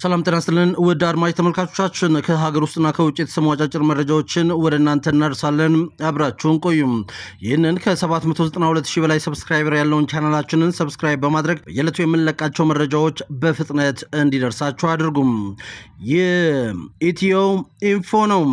ሰላም ጤና ይስጥልን ውድ አድማጭ ተመልካቾቻችን ከሀገር ውስጥና ከውጭ የተሰሙ አጫጭር መረጃዎችን ወደ እናንተ እናደርሳለን አብራችሁን ቆዩ ይህንን ከ792,000 በላይ ሰብስክራይበር ያለውን ቻናላችንን ሰብስክራይብ በማድረግ በየለቱ የምንለቃቸው መረጃዎች በፍጥነት እንዲደርሳችሁ አድርጉ የኢትዮ ኢንፎ ነው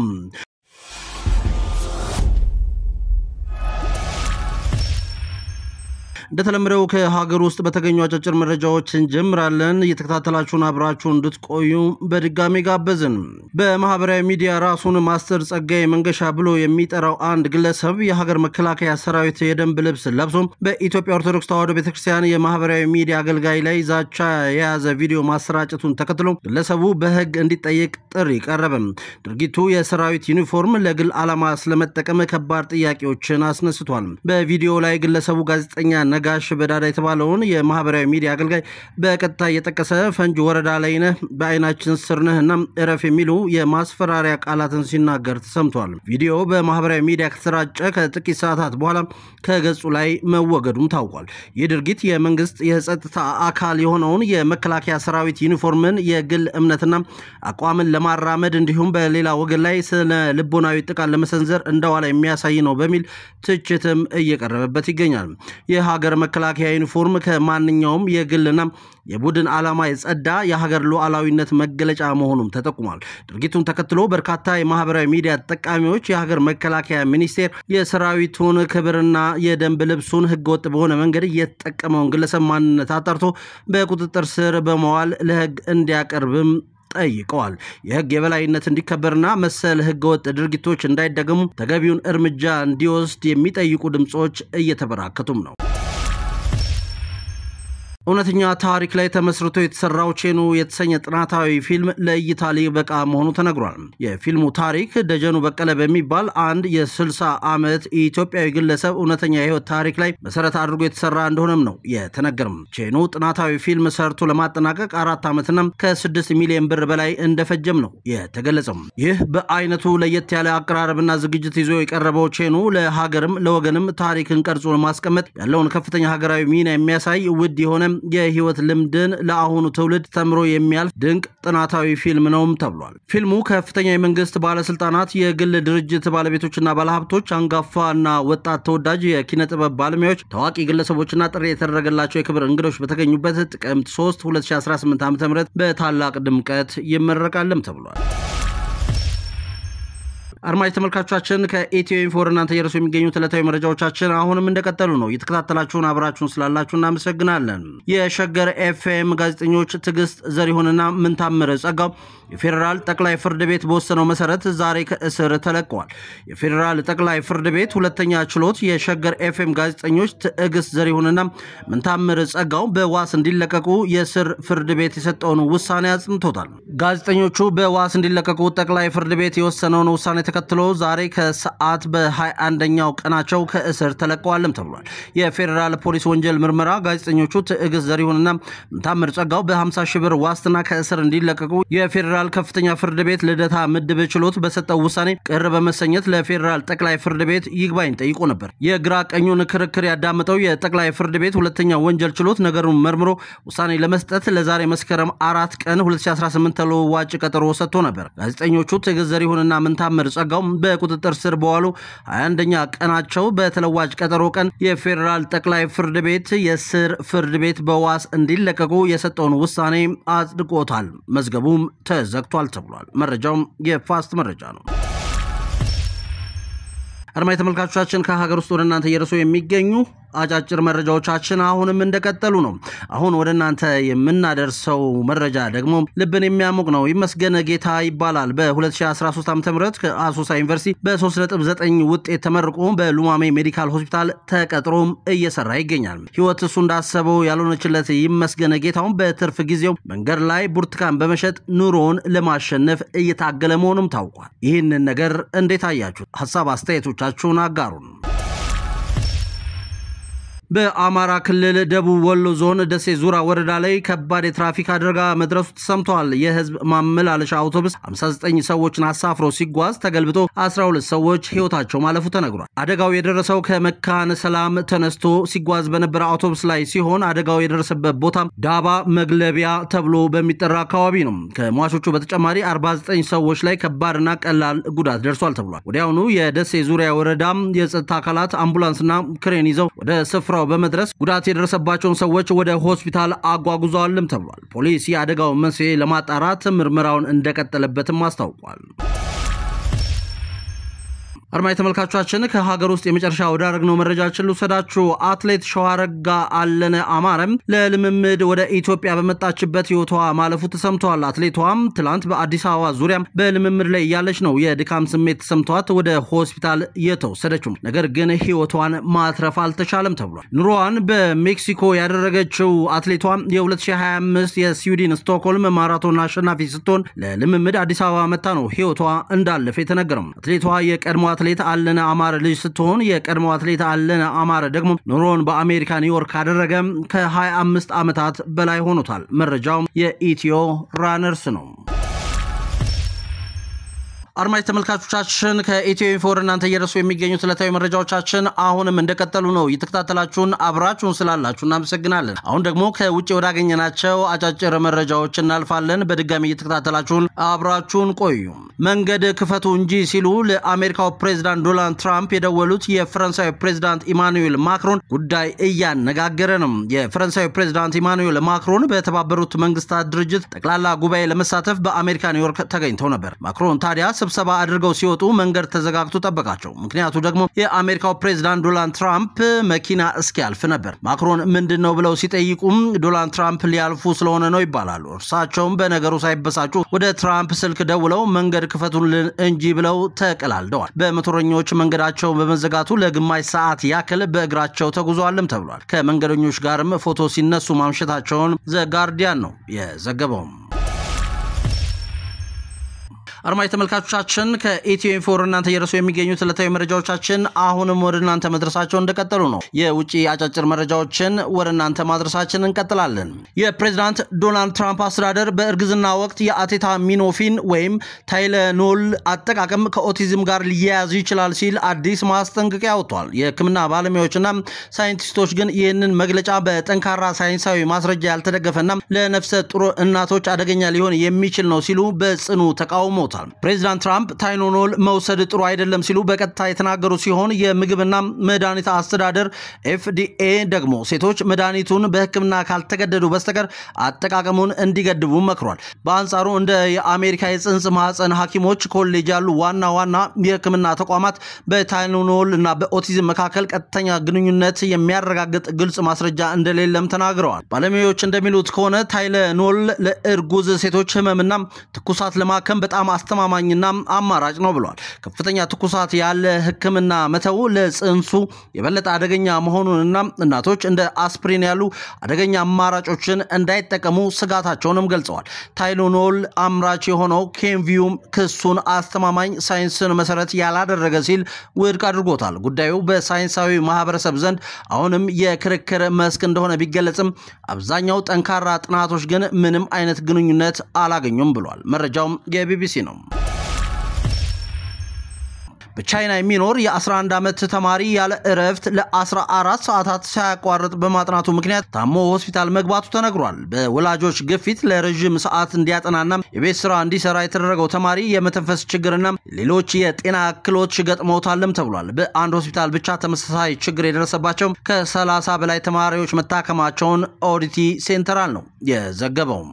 እንደተለመደው ከሀገር ውስጥ በተገኙ አጫጭር መረጃዎች እንጀምራለን እየተከታተላችሁን አብራችሁ እንድትቆዩ በድጋሚ ጋበዝን በማህበራዊ ሚዲያ ራሱን ማስተር ጸጋዬ መንገሻ ብሎ የሚጠራው አንድ ግለሰብ የሀገር መከላከያ ሰራዊት የደንብ ልብስ ለብሶ በኢትዮጵያ ኦርቶዶክስ ተዋሕዶ ቤተክርስቲያን የማህበራዊ ሚዲያ አገልጋይ ላይ ዛቻ የያዘ ቪዲዮ ማሰራጨቱን ተከትሎ ግለሰቡ በህግ እንዲጠየቅ ጥሪ ቀረበ ድርጊቱ የሰራዊት ዩኒፎርም ለግል ዓላማ ስለመጠቀም ከባድ ጥያቄዎችን አስነስቷል በቪዲዮ ላይ ግለሰቡ ጋዜጠኛ ነጋሽ በዳዳ የተባለውን የማህበራዊ ሚዲያ አገልጋይ በቀጥታ የጠቀሰ ፈንጅ ወረዳ ላይ ነህ በአይናችን ስር ነህና እረፍ የሚሉ የማስፈራሪያ ቃላትን ሲናገር ተሰምቷል ቪዲዮ በማህበራዊ ሚዲያ ከተሰራጨ ከጥቂት ሰዓታት በኋላ ከገጹ ላይ መወገዱም ታውቋል ይህ ድርጊት የመንግስት የጸጥታ አካል የሆነውን የመከላከያ ሰራዊት ዩኒፎርምን የግል እምነትና አቋምን ለማራመድ እንዲሁም በሌላ ወገን ላይ ስለ ልቦናዊ ጥቃት ለመሰንዘር እንደዋላ የሚያሳይ ነው በሚል ትችትም እየቀረበበት ይገኛል የሀገር መከላከያ ዩኒፎርም ከማንኛውም የግልና የቡድን ዓላማ የጸዳ የሀገር ሉዓላዊነት መገለጫ መሆኑን ተጠቁሟል ድርጊቱን ተከትሎ በርካታ የማህበራዊ ሚዲያ ተጠቃሚዎች የሀገር መከላከያ ሚኒስቴር የሰራዊቱን ክብርና የደንብ ልብሱን ህገወጥ በሆነ መንገድ እየተጠቀመውን ግለሰብ ማንነት አጣርቶ በቁጥጥር ስር በመዋል ለህግ እንዲያቀርብም ጠይቀዋል የህግ የበላይነት እንዲከበርና መሰል ህገወጥ ድርጊቶች እንዳይደገሙ ተገቢውን እርምጃ እንዲወስድ የሚጠይቁ ድምጾች እየተበራከቱም ነው እውነተኛ ታሪክ ላይ ተመስርቶ የተሰራው ቼኑ የተሰኘ ጥናታዊ ፊልም ለእይታ ሊበቃ መሆኑ ተነግሯል የፊልሙ ታሪክ ደጀኑ በቀለ በሚባል አንድ የ60 ዓመት ኢትዮጵያዊ ግለሰብ እውነተኛ የህይወት ታሪክ ላይ መሰረት አድርጎ የተሰራ እንደሆነም ነው የተነገረው ቼኑ ጥናታዊ ፊልም ሰርቶ ለማጠናቀቅ 4 ዓመትና ከ6 ሚሊዮን ብር በላይ እንደፈጀም ነው የተገለጸው ይህ በአይነቱ ለየት ያለ አቀራረብና ዝግጅት ይዞ የቀረበው ቼኑ ለሀገርም ለወገንም ታሪክን ቀርጾ ለማስቀመጥ ያለውን ከፍተኛ ሀገራዊ ሚና የሚያሳይ ውድ የሆነ የህይወት ልምድን ለአሁኑ ትውልድ ተምሮ የሚያልፍ ድንቅ ጥናታዊ ፊልም ነውም ተብሏል ፊልሙ ከፍተኛ የመንግስት ባለስልጣናት የግል ድርጅት ባለቤቶችና ባለሀብቶች አንጋፋና ወጣት ተወዳጅ የኪነ ጥበብ ባለሙያዎች ታዋቂ ግለሰቦችና ጥሪ የተደረገላቸው የክብር እንግዶች በተገኙበት ጥቅምት 3 2018 ዓ.ም በታላቅ ድምቀት ይመረቃልም ተብሏል አርማይ ተመልካቾቻችን ከኢትዮ ኢንፎ እናንተ የርሱ የሚገኙ ተለታዊ መረጃዎቻችን አሁንም እንደቀጠሉ ነው የተከታተላችሁን አብራችሁን ስላላችሁ እናመሰግናለን የሸገር ኤፍኤም ጋዜጠኞች ትግስት ዘሪሁንና ምንታምር ጸጋው የፌደራል ጠቅላይ ፍርድ ቤት በወሰነው መሰረት ዛሬ ከእስር ተለቀዋል የፌደራል ጠቅላይ ፍርድ ቤት ሁለተኛ ችሎት የሸገር ኤፍኤም ጋዜጠኞች ትግስት ዘሪሁንና ምንታምር ጸጋው በዋስ እንዲለቀቁ የስር ፍርድ ቤት የሰጠውን ውሳኔ አጽንቶታል ጋዜጠኞቹ በዋስ እንዲለቀቁ ጠቅላይ ፍርድ ቤት የወሰነውን ውሳኔ ተከትሎ ዛሬ ከሰዓት በ21ኛው ቀናቸው ከእስር ተለቀዋልም ተብሏል የፌደራል ፖሊስ ወንጀል ምርመራ ጋዜጠኞቹ ትግስት ዘሪሁንና ምንታምር ጸጋው በ50 ሺህ ብር ዋስትና ከእስር እንዲለቀቁ የፌደራል ከፍተኛ ፍርድ ቤት ልደታ ምድብ ችሎት በሰጠው ውሳኔ ቅር በመሰኘት ለፌደራል ጠቅላይ ፍርድ ቤት ይግባኝ ጠይቆ ነበር የግራ ቀኙን ክርክር ያዳመጠው የጠቅላይ ፍርድ ቤት ሁለተኛ ወንጀል ችሎት ነገሩን መርምሮ ውሳኔ ለመስጠት ለዛሬ መስከረም 4 ቀን 2018 ተለዋጭ ቀጠሮ ሰጥቶ ነበር ጋዜጠኞቹ ትግስት ዘሪሁንና ምንታምር ጸጋው በቁጥጥር ስር በዋሉ 21ኛ ቀናቸው በተለዋጭ ቀጠሮ ቀን የፌደራል ጠቅላይ ፍርድ ቤት የስር ፍርድ ቤት በዋስ እንዲለቀቁ የሰጠውን ውሳኔ አጽድቆታል መዝገቡም ተዘግቷል ተብሏል መረጃው የፋስት መረጃ ነው አርማይ ተመልካቾቻችን ከሀገር ውስጥ ወደ እናንተ የርሱ የሚገኙ አጫጭር መረጃዎቻችን አሁንም እንደቀጠሉ ነው አሁን ወደ እናንተ የምናደርሰው መረጃ ደግሞ ልብን የሚያሞቅ ነው ይመስገን ጌታ ይባላል በ2013 ዓ.ም ከአሶሳ ዩኒቨርሲቲ በ3.9 ውጤት ተመርቆ በሉማሜ ሜዲካል ሆስፒታል ተቀጥሮም እየሰራ ይገኛል ህይወት እሱ እንዳሰበው ያልሆነችለት ይመስገን ጌታው በትርፍ ጊዜው መንገድ ላይ ብርቱካን በመሸጥ ኑሮን ለማሸነፍ እየታገለ መሆኑም ታውቋል ይህንን ነገር እንዴት አያችሁ ሐሳብ አስተያየቶቻችሁን አጋሩን በአማራ ክልል ደቡብ ወሎ ዞን ደሴ ዙራ ወረዳ ላይ ከባድ የትራፊክ አደጋ መድረሱ ተሰምቷል። የህዝብ ማመላለሻ አውቶቡስ 59 ሰዎችን አሳፍሮ ሲጓዝ ተገልብጦ 12 ሰዎች ህይወታቸው ማለፉ ተነግሯል። አደጋው የደረሰው ከመካነ ሰላም ተነስቶ ሲጓዝ በነበረ አውቶቡስ ላይ ሲሆን አደጋው የደረሰበት ቦታ ዳባ መግለቢያ ተብሎ በሚጠራ አካባቢ ነው። ከሟቾቹ በተጨማሪ 49 ሰዎች ላይ ከባድና ቀላል ጉዳት ደርሷል ተብሏል። ወዲያውኑ የደሴ ዙሪያ ወረዳ የጸጥታ አካላት አምቡላንስና ክሬን ይዘው ወደ ስፍራው በመድረስ ጉዳት የደረሰባቸውን ሰዎች ወደ ሆስፒታል አጓጉዘዋልም ተብሏል። ፖሊስ የአደጋው መንስኤ ለማጣራት ምርመራውን እንደቀጠለበትም አስታውቋል። አርማይ ተመልካቾቻችን ከሀገር ውስጥ የመጨረሻ ወዳረግነው መረጃችን ልውሰዳችሁ። አትሌት ሸዋረጋ አለነ አማረም ለልምምድ ወደ ኢትዮጵያ በመጣችበት ህይወቷ ማለፉ ተሰምቷል። አትሌቷም ትላንት በአዲስ አበባ ዙሪያ በልምምድ ላይ ያለች ነው የድካም ስሜት ተሰምቷት ወደ ሆስፒታል የተወሰደችው። ነገር ግን ህይወቷን ማትረፍ አልተቻለም ተብሏል። ኑሮዋን በሜክሲኮ ያደረገችው አትሌቷ የ2025 የስዊድን ስቶክሆልም ማራቶን አሸናፊ ስትሆን ለልምምድ አዲስ አበባ መጣ ነው ህይወቷ እንዳለፈ የተነገረው። አትሌቷ የቀድሞ አትሌት አለነ አማረ ልጅ ስትሆን የቀድሞ አትሌት አለነ አማረ ደግሞ ኑሮን በአሜሪካ ኒውዮርክ አደረገ ከ25 ዓመታት በላይ ሆኖታል። መረጃው የኢትዮ ራነርስ ነው። አርማይ ተመልካቾቻችን ከኢትዮ ኢንፎ እናንተ እየደረሱ የሚገኙ ስለታዊ መረጃዎቻችን አሁንም እንደቀጠሉ ነው። እየተከታተላችሁን አብራችሁን ስላላችሁ እናመሰግናለን። አሁን ደግሞ ከውጪ ወዳገኘናቸው አጫጭር መረጃዎች እናልፋለን። በድጋሚ እየተከታተላችሁን አብራችሁን ቆዩ። መንገድ ክፈቱ እንጂ ሲሉ ለአሜሪካው ፕሬዝዳንት ዶናልድ ትራምፕ የደወሉት የፈረንሳይ ፕሬዝዳንት ኢማኑኤል ማክሮን ጉዳይ እያነጋገረ ነው። የፈረንሳይ ፕሬዝዳንት ኢማኑኤል ማክሮን በተባበሩት መንግስታት ድርጅት ጠቅላላ ጉባኤ ለመሳተፍ በአሜሪካ ኒውዮርክ ተገኝተው ነበር። ማክሮን ታዲያ ስብሰባ አድርገው ሲወጡ መንገድ ተዘጋግቶ ጠበቃቸው። ምክንያቱ ደግሞ የአሜሪካው ፕሬዝዳንት ዶናልድ ትራምፕ መኪና እስኪያልፍ ነበር። ማክሮን ምንድነው ብለው ሲጠይቁም ዶናልድ ትራምፕ ሊያልፉ ስለሆነ ነው ይባላሉ። እርሳቸውም በነገሩ ሳይበሳጩ ወደ ትራምፕ ስልክ ደውለው መንገድ ክፈቱልን እንጂ ብለው ተቀላልደዋል። በሞተረኞች መንገዳቸው በመዘጋቱ ለግማሽ ሰዓት ያክል በእግራቸው ተጉዟልም ተብሏል። ከመንገደኞች ጋርም ፎቶ ሲነሱ ማምሸታቸውን ዘ ጋርዲያን ነው የዘገበው። አርማይ ተመልካቾቻችን ከኢትዮ ኢንፎ እናንተ እየደረሱ የሚገኙ ስለታዊ መረጃዎቻችን አሁንም ወደ እናንተ መድረሳቸው እንደቀጠሉ ነው። የውጪ አጫጭር መረጃዎችን ወደ እናንተ ማድረሳችንን እንቀጥላለን። የፕሬዝዳንት ዶናልድ ትራምፕ አስተዳደር በእርግዝና ወቅት የአሴታሚኖፊን ወይም ታይለኖል አጠቃቀም ከኦቲዝም ጋር ሊያያዝ ይችላል ሲል አዲስ ማስጠንቀቂያ አውጥቷል። የሕክምና ባለሙያዎችና ሳይንቲስቶች ግን ይህንን መግለጫ በጠንካራ ሳይንሳዊ ማስረጃ ያልተደገፈና ለነፍሰ ጡር እናቶች አደገኛ ሊሆን የሚችል ነው ሲሉ በጽኑ ተቃውሞ ፕሬዝዳንት ትራምፕ ታይለኖል መውሰድ ጥሩ አይደለም ሲሉ በቀጥታ የተናገሩ ሲሆን የምግብና መድኃኒት አስተዳደር FDA ደግሞ ሴቶች መድኃኒቱን በሕክምና ካልተገደዱ በስተቀር አጠቃቀሙን እንዲገድቡ መክሯል። በአንጻሩ እንደ የአሜሪካ የጽንስ ማህፀን ሐኪሞች ኮሌጅ ያሉ ዋና የሕክምና ተቋማት በታይለኖል እና በኦቲዝም መካከል ቀጥተኛ ግንኙነት የሚያረጋግጥ ግልጽ ማስረጃ እንደሌለም ተናግረዋል። ባለሙያዎች እንደሚሉት ከሆነ ታይለኖል ለእርጉዝ ሴቶች ህመምና ትኩሳት ለማከም በጣም አስተማማኝና አማራጭ ነው ብሏል። ከፍተኛ ትኩሳት ያለ ህክምና መተው ለጽንሱ የበለጠ አደገኛ መሆኑንና እናቶች እንደ አስፕሪን ያሉ አደገኛ አማራጮችን እንዳይጠቀሙ ስጋታቸውንም ገልጸዋል። ታይለኖል አምራች የሆነው ኬንቪዩም ክሱን አስተማማኝ ሳይንስን መሰረት ያላደረገ ሲል ውድቅ አድርጎታል። ጉዳዩ በሳይንሳዊ ማህበረሰብ ዘንድ አሁንም የክርክር መስክ እንደሆነ ቢገለጽም አብዛኛው ጠንካራ ጥናቶች ግን ምንም አይነት ግንኙነት አላገኙም ብሏል። መረጃው የቢቢሲ ነው። በቻይና የሚኖር የ11 ዓመት ተማሪ ያለ እረፍት ለ14 ሰዓታት ሳያቋርጥ በማጥናቱ ምክንያት ታሞ ሆስፒታል መግባቱ ተነግሯል። በወላጆች ግፊት ለረጅም ሰዓት እንዲያጠናና የቤት ስራ እንዲሰራ የተደረገው ተማሪ የመተንፈስ ችግርና ሌሎች የጤና እክሎች ገጥመውታልም ተብሏል። በአንድ ሆስፒታል ብቻ ተመሳሳይ ችግር የደረሰባቸው ከ30 በላይ ተማሪዎች መታከማቸውን ኦዲቲ ሴንትራል ነው የዘገበው።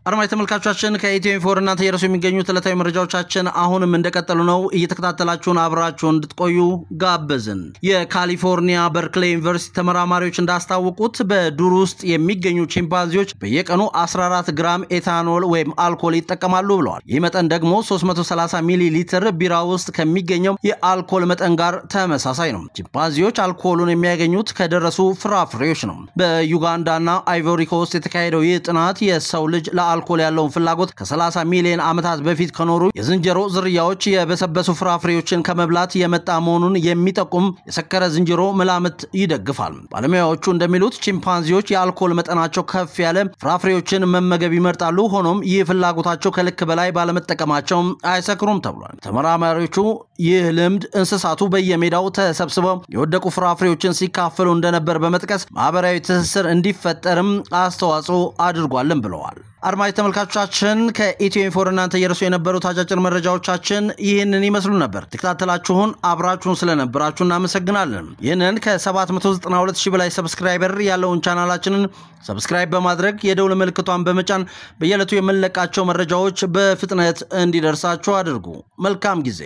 አርማይ ተመልካቾቻችን ከኢትዮ ኢንፎ እናንተ እየደረሱ የሚገኙ ስለታዊ መረጃዎቻችን አሁንም እንደቀጠሉ ነው። እየተከታተላችሁን አብራችሁን እንድትቆዩ ጋበዝን። የካሊፎርኒያ በርክሌ ዩኒቨርሲቲ ተመራማሪዎች እንዳስታወቁት በዱር ውስጥ የሚገኙ ቺምፓንዚዎች በየቀኑ 14 ግራም ኤታኖል ወይም አልኮል ይጠቀማሉ ብለዋል። ይህ መጠን ደግሞ 330 ሚሊ ሊትር ቢራ ውስጥ ከሚገኘው የአልኮል መጠን ጋር ተመሳሳይ ነው። ቺምፓንዚዎች አልኮሉን የሚያገኙት ከደረሱ ፍራፍሬዎች ነው። በዩጋንዳና አይቮሪ ኮስት የተካሄደው ይህ ጥናት የሰው ልጅ ለአልኮል ያለውን ፍላጎት ከ30 ሚሊዮን ዓመታት በፊት ከኖሩ የዝንጀሮ ዝርያዎች የበሰበሱ ፍራፍሬዎችን ከመብላት የመጣ መሆኑን የሚጠቁም የሰከረ ዝንጀሮ መላምት ይደግፋል። ባለሙያዎቹ እንደሚሉት ቺምፓንዚዎች የአልኮል መጠናቸው ከፍ ያለ ፍራፍሬዎችን መመገብ ይመርጣሉ። ሆኖም ይህ ፍላጎታቸው ከልክ በላይ ባለመጠቀማቸው አይሰክሩም ተብሏል። ተመራማሪዎቹ ይህ ልምድ እንስሳቱ በየሜዳው ተሰብስበው የወደቁ ፍራፍሬዎችን ሲካፈሉ እንደነበር በመጥቀስ ማህበራዊ ትስስር እንዲፈጠርም አስተዋጽኦ አድርጓልም ብለዋል። አድማጭ ተመልካቾቻችን ከኢትዮ ኢንፎ እናንተ የርሱ የነበሩት አጫጭር መረጃዎቻችን ይህንን ይመስሉ ነበር። ተከታተላችሁን አብራችሁን ስለነበራችሁ እናመሰግናለን። ይህንን ከ792,000 በላይ ሰብስክራይበር ያለውን ቻናላችንን ሰብስክራይብ በማድረግ የደውል ምልክቷን በመጫን በየዕለቱ የምንለቃቸው መረጃዎች በፍጥነት እንዲደርሳችሁ አድርጉ። መልካም ጊዜ።